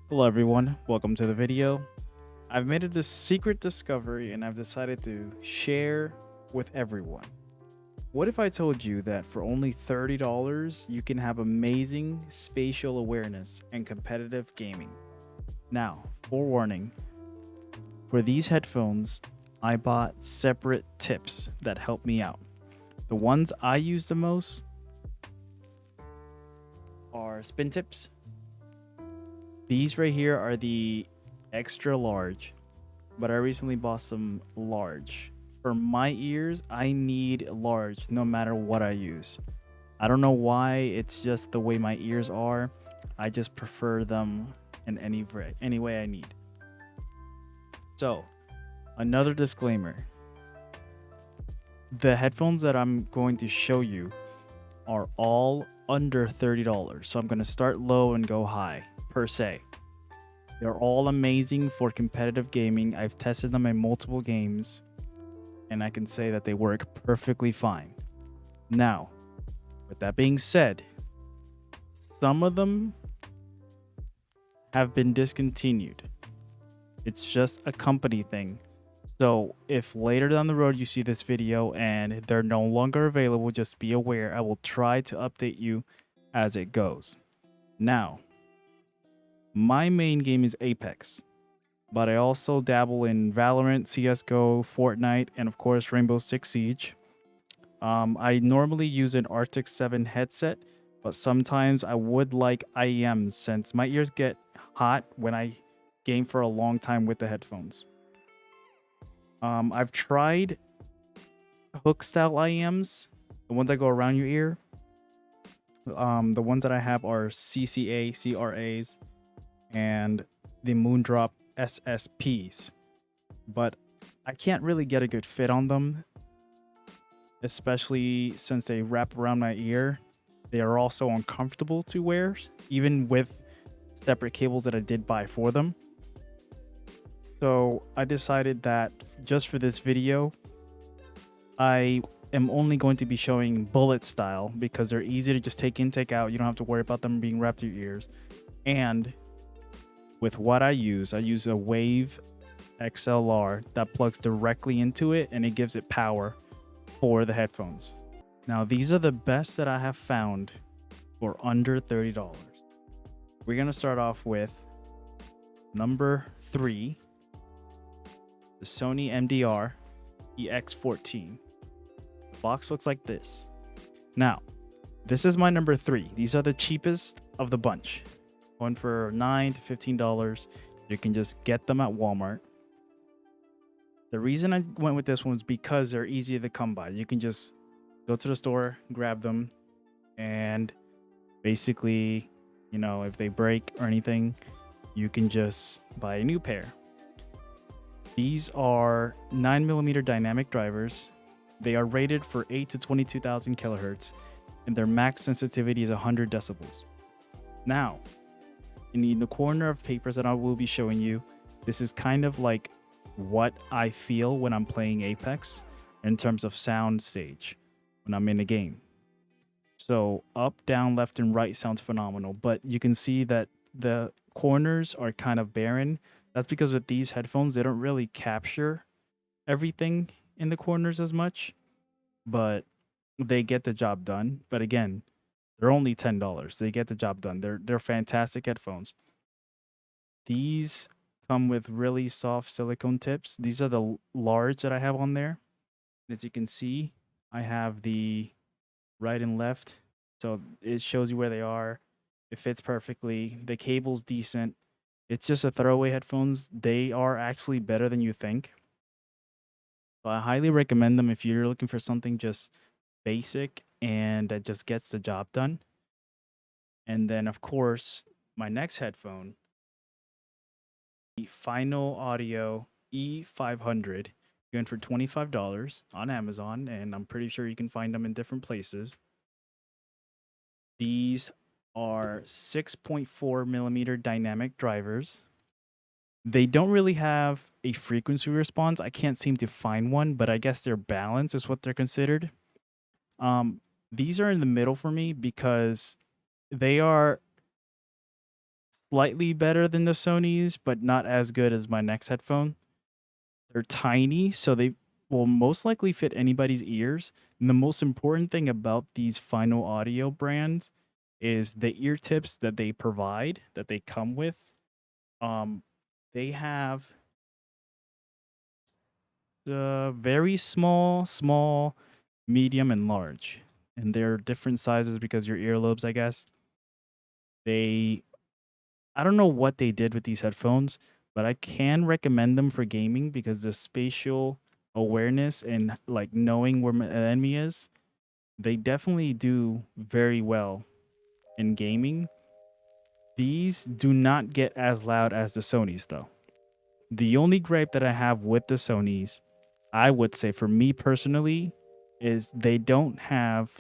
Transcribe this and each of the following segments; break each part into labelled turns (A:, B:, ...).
A: Hello everyone, welcome to the video. I've made a secret discovery and I've decided to share with everyone. What if I told you that for only $30 you can have amazing spatial awareness and competitive gaming? Now, forewarning, for these headphones, I bought separate tips that help me out. The ones I use the most are spin tips. These right here are the extra large, but I recently bought some large. For my ears, I need large no matter what I use. I don't know why, it's just the way my ears are. I just prefer them in any way I need. So, another disclaimer. The headphones that I'm going to show you are all under $30. So I'm going to start low and go high per se. They're all amazing for competitive gaming. I've tested them in multiple games, and I can say that they work perfectly fine. Now, with that being said, some of them have been discontinued. It's just a company thing. So if later down the road you see this video and they're no longer available, just be aware. I will try to update you as it goes. Now, my main game is Apex, but I also dabble in Valorant, CSGO, Fortnite, and of course Rainbow Six Siege. I normally use an Arctic 7 headset, but sometimes I would like IEMs since my ears get hot when I game for a long time with the headphones. I've tried hook style IEMs, the ones that go around your ear. The ones that I have are CRAs, and the Moondrop SSPs, but I can't really get a good fit on them, especially since they wrap around my ear. They are also uncomfortable to wear, even with separate cables that I did buy for them. So I decided that just for this video, I am only going to be showing bullet style because they're easy to just take in, take out. You don't have to worry about them being wrapped to your ears. And with what I use a Wave XLR that plugs directly into it and it gives it power for the headphones. Now, these are the best that I have found for under $30. We're going to start off with number 3, the Sony MDR EX14. The box looks like this. Now, this is my number 3. These are the cheapest of the bunch. One for $9 to $15. You can just get them at Walmart. The reason I went with this one was because they're easy to come by. You can just go to the store, grab them, and basically, if they break or anything, you can just buy a new pair. These are 9mm dynamic drivers. They are rated for 8 to 22,000 kilohertz, and their max sensitivity is 100 decibels. Now, in the corner of papers that I will be showing you, this is kind of like what I feel when I'm playing Apex in terms of sound stage when I'm in a game. So up, down, left, and right sounds phenomenal, but you can see that the corners are kind of barren. That's because with these headphones, they don't really capture everything in the corners as much, but they get the job done. But again, they're only $10. They get the job done. They're fantastic headphones. These come with really soft silicone tips. These are the large that I have on there. As you can see, I have the right and left, so it shows you where they are. It fits perfectly. The cable's decent. It's just a throwaway headphones. They are actually better than you think. So I highly recommend them if you're looking for something just basic and that just gets the job done. And then, of course, my next headphone, the Final Audio E500, going for $25 on Amazon, and I'm pretty sure you can find them in different places. These are 6.4mm dynamic drivers. They don't really have a frequency response. I can't seem to find one, but I guess their balance is what they're considered. These are in the middle for me because they are slightly better than the Sonys, but not as good as my next headphone. They're tiny, so they will most likely fit anybody's ears. And the most important thing about these Final Audio brands is the ear tips that they provide, that they come with. Um, they have very small, medium, and large. And they're different sizes because your earlobes, I guess. They I don't know what they did with these headphones, but I can recommend them for gaming because the spatial awareness and like knowing where my enemy is, they definitely do very well in gaming. These do not get as loud as the Sonys though. The only gripe that I have with the Sonys, I would say for me personally, is they don't have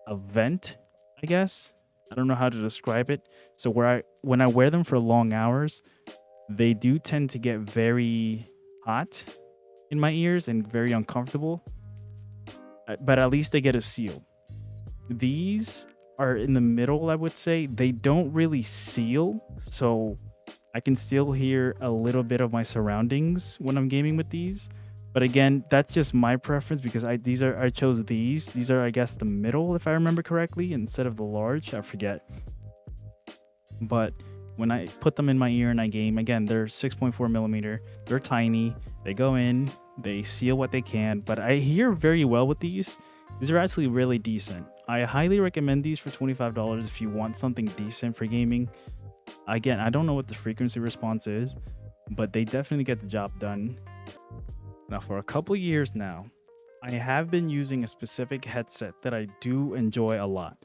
A: a vent, I guess. I don't know how to describe it. So when I wear them for long hours, they do tend to get very hot in my ears and very uncomfortable. But at least they get a seal. These are in the middle, I would say. They don't really seal, so I can still hear a little bit of my surroundings when I'm gaming with these. But again, that's just my preference because I chose these. These are, I guess, the middle if I remember correctly instead of the large. I forget. But when I put them in my ear and I game, again, they're 6.4 millimeter. They're tiny. They go in, they seal what they can. But I hear very well with these. These are actually really decent. I highly recommend these for $25 if you want something decent for gaming. Again, I don't know what the frequency response is, but they definitely get the job done. Now, for a couple years now, I have been using a specific headset that I do enjoy a lot.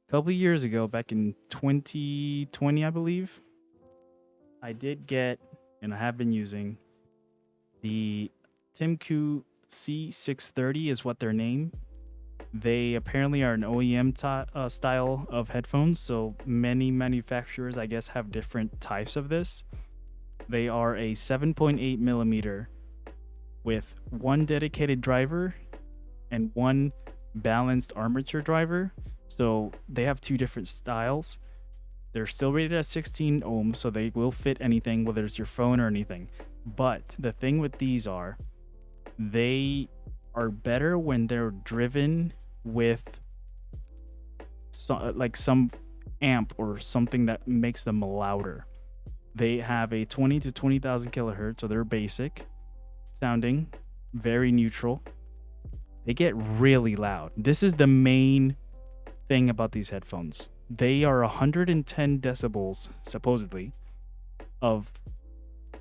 A: A couple years ago, back in 2020, I believe, I did get, and I have been using, the Timku C630 is what they're named. They apparently are an OEM style of headphones, so many manufacturers, I guess, have different types of this. They are a 7.8 millimeter with one dedicated driver and one balanced armature driver. So they have two different styles. They're still rated at 16 ohms, so they will fit anything, whether it's your phone or anything. But the thing with these are, they are better when they're driven with some amp or something that makes them louder. They have a 20 to 20,000 kilohertz, so they're basic sounding, very neutral. They get really loud. This is the main thing about these headphones. They are 110 decibels, supposedly, of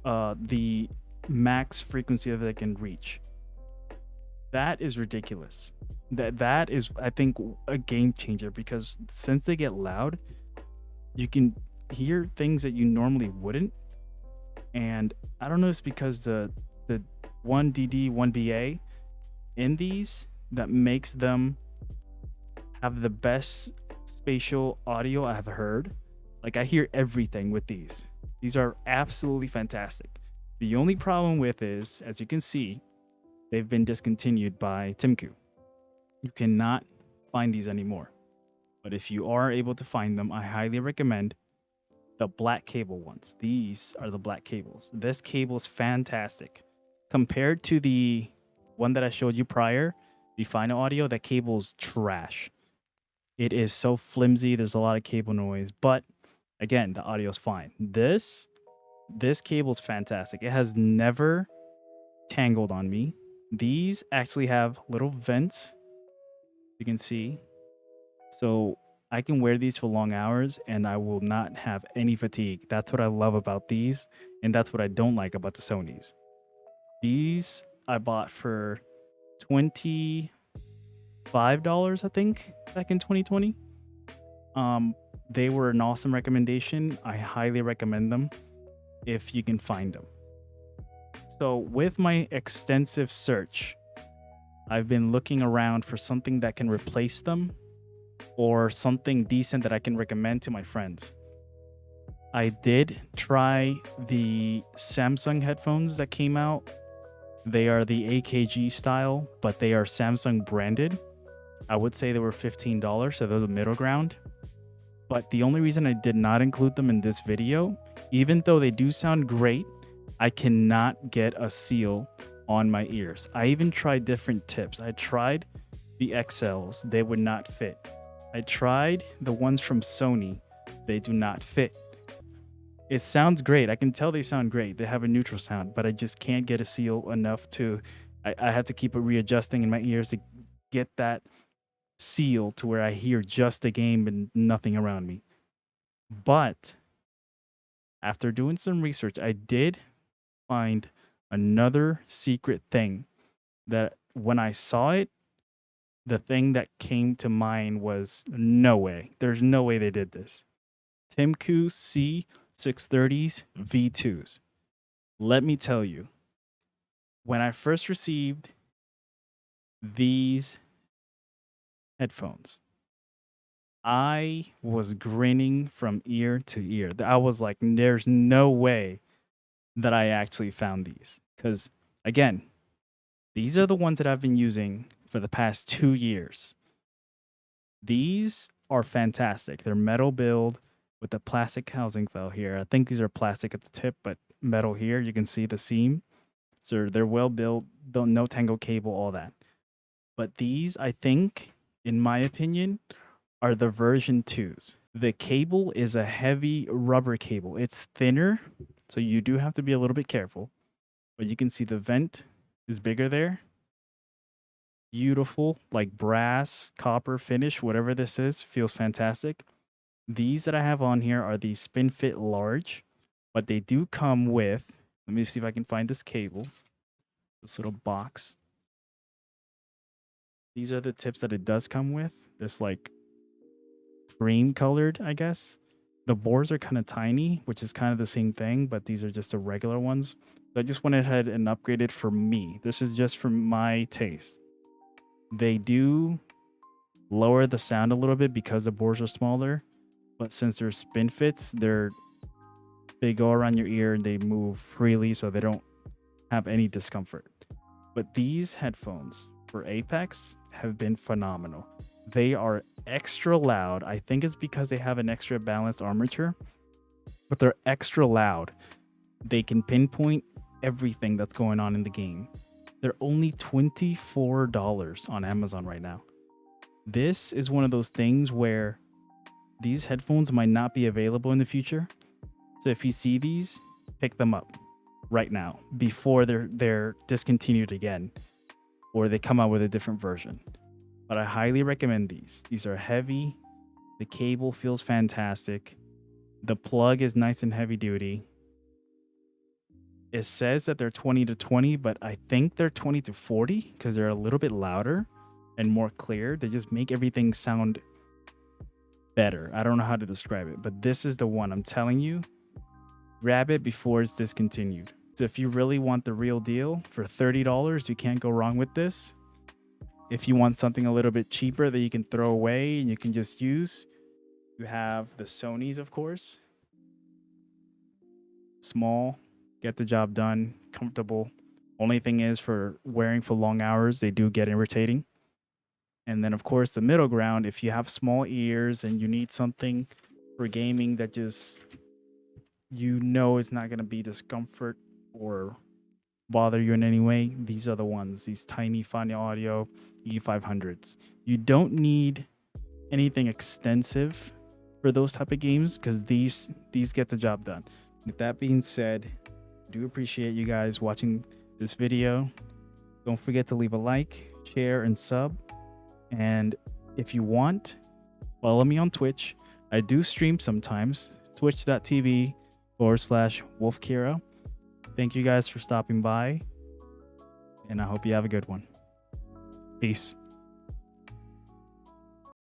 A: the max frequency that they can reach. That is ridiculous. That is, I think, a game changer because since they get loud, you can hear things that you normally wouldn't. And I don't know if it's because the 1DD, 1BA in these that makes them have the best spatial audio I have heard. Like, I hear everything with these. These are absolutely fantastic. The only problem with is, as you can see, they've been discontinued by Timku. You cannot find these anymore. But if you are able to find them, I highly recommend the black cable ones. These are the black cables. This cable is fantastic. Compared to the one that I showed you prior, the Final Audio, that cable's trash. It is so flimsy. There's a lot of cable noise, but again, the audio's fine. This cable's fantastic. It has never tangled on me. These actually have little vents, you can see. So I can wear these for long hours and I will not have any fatigue. That's what I love about these, and that's what I don't like about the Sonys. These I bought for $25, I think, back in 2020. They were an awesome recommendation. I highly recommend them if you can find them. So with my extensive search, I've been looking around for something that can replace them or something decent that I can recommend to my friends. I did try the Samsung headphones that came out. They are the AKG style, but they are Samsung branded. I would say they were $15, so they're the middle ground. But the only reason I did not include them in this video, even though they do sound great, I cannot get a seal on my ears. I even tried different tips. I tried the XLs, they would not fit. I tried the ones from Sony, they do not fit. It sounds great. I can tell they sound great. They have a neutral sound, but I just can't get a seal enough to. I have to keep it readjusting in my ears to get that seal to where I hear just the game and nothing around me. But after doing some research, I did find another secret thing that when I saw it, the thing that came to mind was no way. There's no way they did this. Timku C630s V2s. Let me tell you, when I first received these headphones, I was grinning from ear to ear. I was like, there's no way that I actually found these. Because, again, these are the ones that I've been using for the past 2 years. These are fantastic. They're metal build with the plastic housing fell here. I think these are plastic at the tip, but metal here. You can see the seam. So they're well built, no tangle cable, all that. But these, I think, in my opinion, are the version 2s. The cable is a heavy rubber cable. It's thinner, so you do have to be a little bit careful. But you can see the vent is bigger there. Beautiful, like brass, copper finish, whatever this is, feels fantastic. These that I have on here are the Spin Fit Large, but they do come with, let me see if I can find this cable, this little box. These are the tips that it does come with. This like cream colored, I guess. The bores are kind of tiny, which is kind of the same thing, but these are just the regular ones. So I just went ahead and upgraded for me. This is just for my taste. They do lower the sound a little bit because the bores are smaller, but since they're spin fits, they go around your ear and they move freely, so they don't have any discomfort. But these headphones for Apex have been phenomenal. They are extra loud. I think it's because they have an extra balanced armature, but they're extra loud. They can pinpoint everything that's going on in the game. They're only $24 on Amazon right now. This is one of those things where these headphones might not be available in the future. So if you see these, pick them up right now before they're discontinued again or they come out with a different version. But I highly recommend these. These are heavy. The cable feels fantastic. The plug is nice and heavy duty. It says that they're 20 to 20, but I think they're 20 to 40 because they're a little bit louder and more clear. They just make everything sound better. I don't know how to describe it, but this is the one I'm telling you. Grab it before it's discontinued. So if you really want the real deal for $30, you can't go wrong with this. If you want something a little bit cheaper that you can throw away and you can just use, you have the Sonys, of course. Small, get the job done, comfortable. Only thing is for wearing for long hours, they do get irritating. And then, of course, the middle ground, if you have small ears and you need something for gaming that just, you know, it's not going to be discomfort or bother you in any way, these are the ones, these tiny Fania Audio E500s. You don't need anything extensive for those type of games because these get the job done. With that being said, I do appreciate you guys watching this video. Don't forget to leave a like, share, and sub. And if you want, follow me on Twitch. I do stream sometimes. Twitch.tv/WolfKira. Thank you guys for stopping by, and I hope you have a good one. Peace.